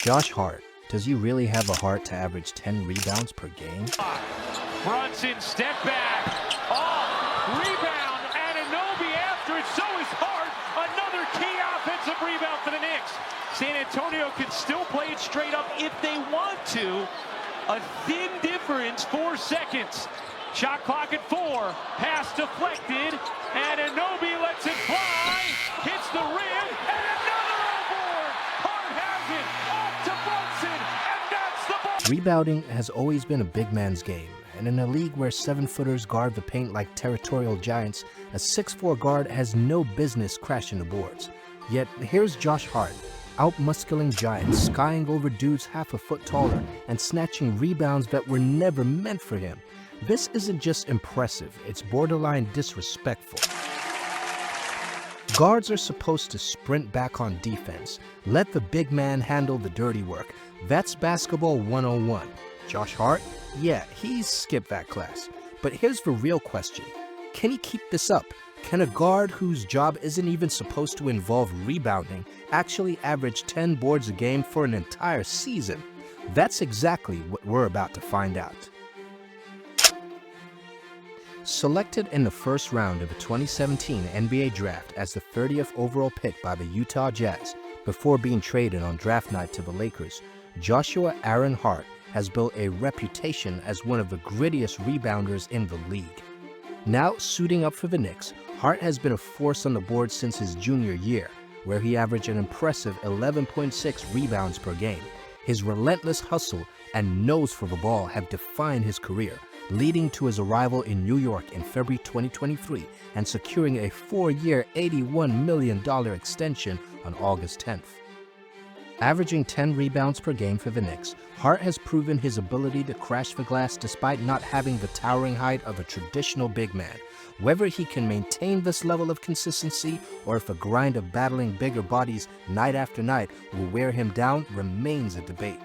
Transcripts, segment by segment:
Josh Hart, does he really have a heart to average 10 rebounds per game? Brunson, step back, off, rebound, Anunoby after it, so is Hart. Another key offensive rebound for the Knicks. San Antonio can still play it straight up if they want to. A thin difference, 4 seconds. Shot clock at 4, pass deflected, Anunoby lets it fly, hits the rim, and another on board. Hart has it, off to Brunson, and that's the ball. Rebounding has always been a big man's game, and in a league where 7-footers guard the paint like territorial giants, a 6'4" guard has no business crashing the boards. Yet here's Josh Hart, outmuscling giants, skying over dudes half a foot taller, and snatching rebounds that were never meant for him. This isn't just impressive, it's borderline disrespectful. Guards are supposed to sprint back on defense, let the big man handle the dirty work. That's basketball 101. Josh Hart? Yeah, he's skipped that class. But here's the real question. Can he keep this up? Can a guard whose job isn't even supposed to involve rebounding actually average 10 boards a game for an entire season? That's exactly what we're about to find out. Selected in the first round of the 2017 NBA Draft as the 30th overall pick by the Utah Jazz, before being traded on draft night to the Lakers, Joshua Aaron Hart has built a reputation as one of the grittiest rebounders in the league. Now suiting up for the Knicks, Hart has been a force on the board since his junior year, where he averaged an impressive 11.6 rebounds per game. His relentless hustle and nose for the ball have defined his career, leading to his arrival in New York in February 2023 and securing a 4-year, $81 million extension on August 10th. Averaging 10 rebounds per game for the Knicks, Hart has proven his ability to crash the glass despite not having the towering height of a traditional big man. Whether he can maintain this level of consistency or if a grind of battling bigger bodies night after night will wear him down remains a debate.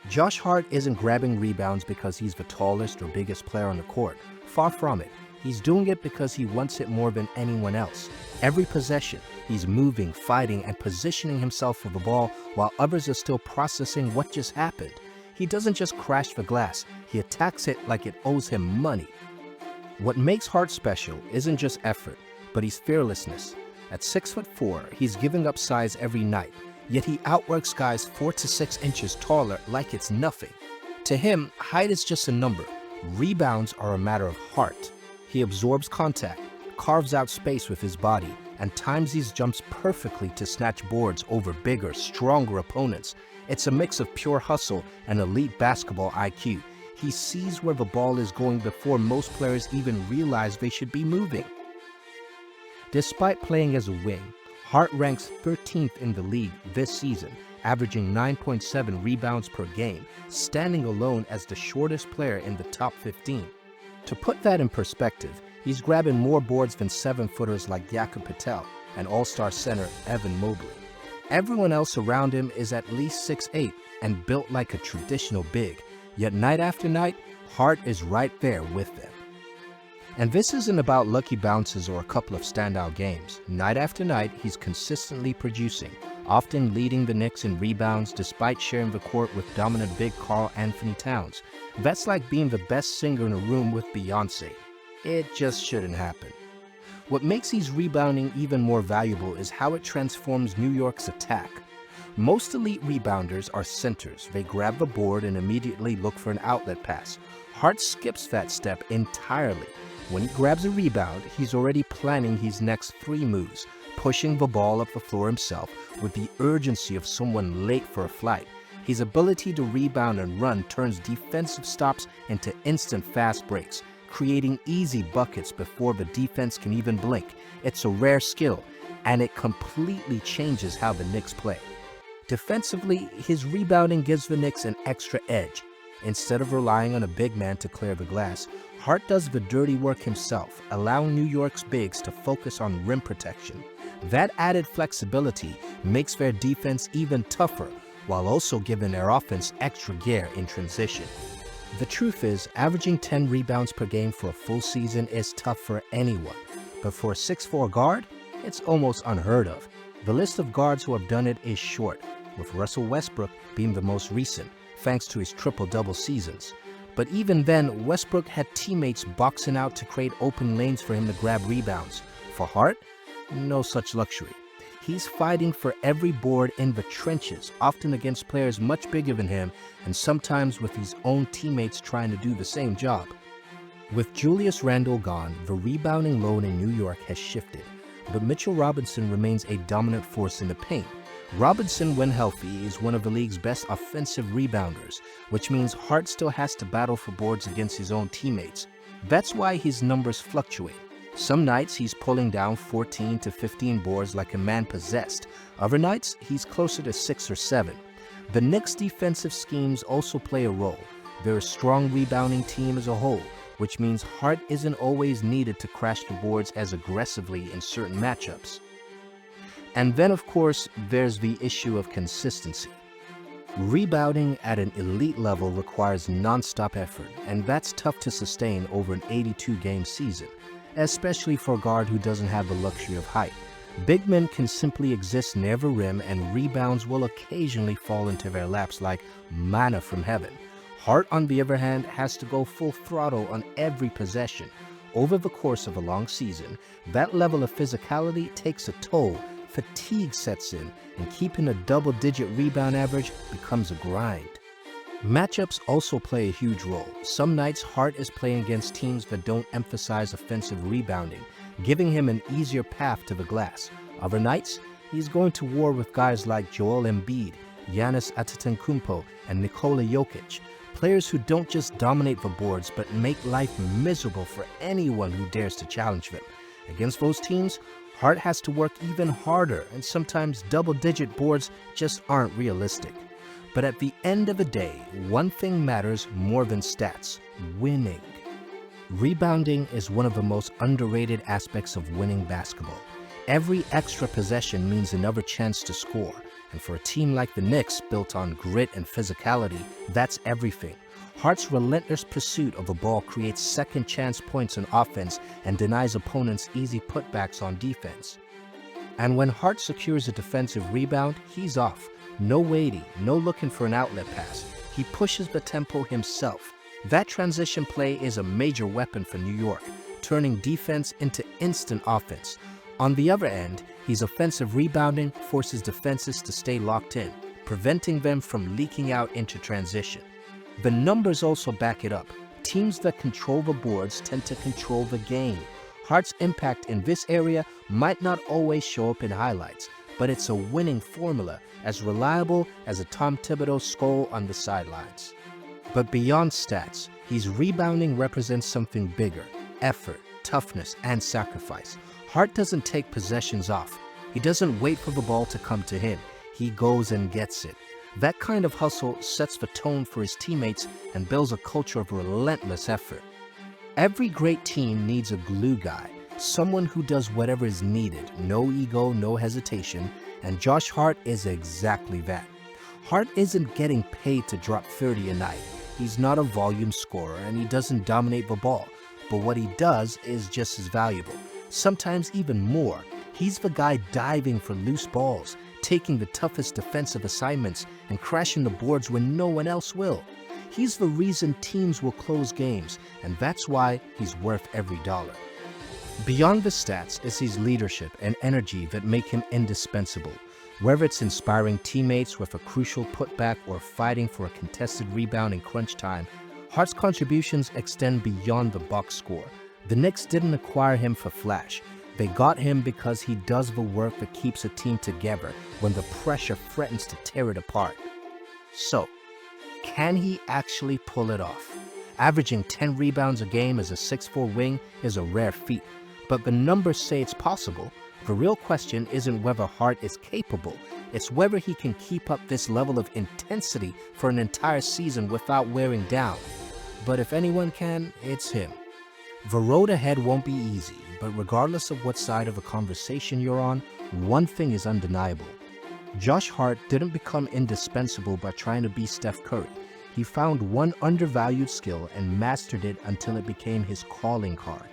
Josh Hart isn't grabbing rebounds because he's the tallest or biggest player on the court. Far from it. He's doing it because he wants it more than anyone else. Every possession, he's moving, fighting, and positioning himself for the ball while others are still processing what just happened. He doesn't just crash the glass, he attacks it like it owes him money. What makes Hart special isn't just effort, but his fearlessness. At 6'4", he's giving up size every night, yet he outworks guys 4 to 6 inches taller like it's nothing. To him, height is just a number. Rebounds are a matter of heart. He absorbs contact, carves out space with his body, and times these jumps perfectly to snatch boards over bigger, stronger opponents. It's a mix of pure hustle and elite basketball IQ. He sees where the ball is going before most players even realize they should be moving. Despite playing as a wing, Hart ranks 13th in the league this season, averaging 9.7 rebounds per game, standing alone as the shortest player in the top 15. To put that in perspective, he's grabbing more boards than 7-footers like Jakob Patel and all-star center Evan Mobley. Everyone else around him is at least 6'8" and built like a traditional big, yet night after night, Hart is right there with them. And this isn't about lucky bounces or a couple of standout games. Night after night, he's consistently producing, often leading the Knicks in rebounds despite sharing the court with dominant big Karl Anthony Towns. That's like being the best singer in a room with Beyoncé. It just shouldn't happen. What makes his rebounding even more valuable is how it transforms New York's attack. Most elite rebounders are centers. They grab the board and immediately look for an outlet pass. Hart skips that step entirely. When he grabs a rebound, he's already planning his next 3 moves, pushing the ball up the floor himself with the urgency of someone late for a flight. His ability to rebound and run turns defensive stops into instant fast breaks, creating easy buckets before the defense can even blink. It's a rare skill, and it completely changes how the Knicks play. Defensively, his rebounding gives the Knicks an extra edge. Instead of relying on a big man to clear the glass, Hart does the dirty work himself, allowing New York's bigs to focus on rim protection. That added flexibility makes their defense even tougher, while also giving their offense extra gear in transition. The truth is, averaging 10 rebounds per game for a full season is tough for anyone, but for a 6'4" guard, it's almost unheard of. The list of guards who have done it is short. with Russell Westbrook being the most recent, thanks to his triple-double seasons. But even then, Westbrook had teammates boxing out to create open lanes for him to grab rebounds. For Hart, no such luxury. He's fighting for every board in the trenches, often against players much bigger than him, and sometimes with his own teammates trying to do the same job. With Julius Randle gone, the rebounding load in New York has shifted, but Mitchell Robinson remains a dominant force in the paint. Robinson, when healthy, is one of the league's best offensive rebounders, which means Hart still has to battle for boards against his own teammates. That's why his numbers fluctuate. Some nights he's pulling down 14 to 15 boards like a man possessed. Other nights he's closer to 6 or 7. The Knicks' defensive schemes also play a role. They're a strong rebounding team as a whole, which means Hart isn't always needed to crash the boards as aggressively in certain matchups. And then, of course, there's the issue of consistency. Rebounding at an elite level requires non-stop effort, and that's tough to sustain over an 82-game season, especially for a guard who doesn't have the luxury of height. Big men can simply exist near the rim, and rebounds will occasionally fall into their laps like manna from heaven. Hart, on the other hand, has to go full throttle on every possession. Over the course of a long season, that level of physicality takes a toll. Fatigue sets in, and keeping a double-digit rebound average becomes a grind. Matchups also play a huge role. Some nights Hart is playing against teams that don't emphasize offensive rebounding, giving him an easier path to the glass. Other nights, he's going to war with guys like Joel Embiid, Giannis Antetokounmpo, and Nikola Jokic, players who don't just dominate the boards but make life miserable for anyone who dares to challenge them. Against those teams, Hart has to work even harder, and sometimes double-digit boards just aren't realistic. But at the end of the day, one thing matters more than stats: winning. Rebounding is one of the most underrated aspects of winning basketball. Every extra possession means another chance to score, and for a team like the Knicks, built on grit and physicality, that's everything. Hart's relentless pursuit of the ball creates second-chance points on offense and denies opponents easy putbacks on defense. And when Hart secures a defensive rebound, he's off. No waiting, no looking for an outlet pass. He pushes the tempo himself. That transition play is a major weapon for New York, turning defense into instant offense. On the other end, his offensive rebounding forces defenses to stay locked in, preventing them from leaking out into transition. The numbers also back it up. Teams that control the boards tend to control the game. Hart's impact in this area might not always show up in highlights, but it's a winning formula, as reliable as a Tom Thibodeau skull on the sidelines. But beyond stats, his rebounding represents something bigger: effort, toughness, and sacrifice. Hart doesn't take possessions off. He doesn't wait for the ball to come to him. He goes and gets it. That kind of hustle sets the tone for his teammates and builds a culture of relentless effort. Every great team needs a glue guy, someone who does whatever is needed, no ego, no hesitation, and Josh Hart is exactly that. Hart isn't getting paid to drop 30 a night. He's not a volume scorer, and he doesn't dominate the ball, but what he does is just as valuable, sometimes even more. He's the guy diving for loose balls, taking the toughest defensive assignments, and crashing the boards when no one else will. He's the reason teams will close games, and that's why he's worth every dollar. Beyond the stats is his leadership and energy that make him indispensable. Whether it's inspiring teammates with a crucial putback or fighting for a contested rebound in crunch time, Hart's contributions extend beyond the box score. The Knicks didn't acquire him for flash. They got him because he does the work that keeps a team together when the pressure threatens to tear it apart. So, can he actually pull it off? Averaging 10 rebounds a game as a 6'4" wing is a rare feat, but the numbers say it's possible. The real question isn't whether Hart is capable, it's whether he can keep up this level of intensity for an entire season without wearing down. But if anyone can, it's him. The road ahead won't be easy, but regardless of what side of the conversation you're on, one thing is undeniable. Josh Hart didn't become indispensable by trying to be Steph Curry. He found one undervalued skill and mastered it until it became his calling card.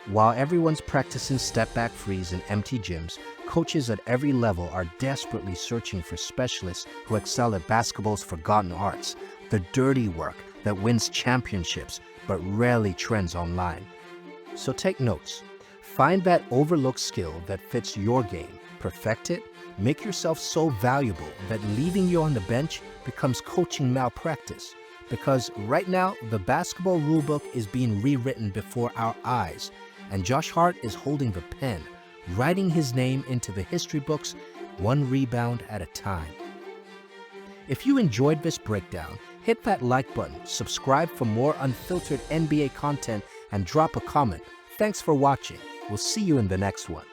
While everyone's practicing step-back threes in empty gyms, Coaches at every level are desperately searching for specialists who excel at basketball's forgotten arts, the dirty work that wins championships but rarely trends online. So take notes. Find that overlooked skill that fits your game, perfect it, make yourself so valuable that leaving you on the bench becomes coaching malpractice. Because right now, the basketball rulebook is being rewritten before our eyes, and Josh Hart is holding the pen, writing his name into the history books, one rebound at a time. If you enjoyed this breakdown, hit that like button, subscribe for more unfiltered NBA content, and drop a comment. Thanks for watching. We'll see you in the next one.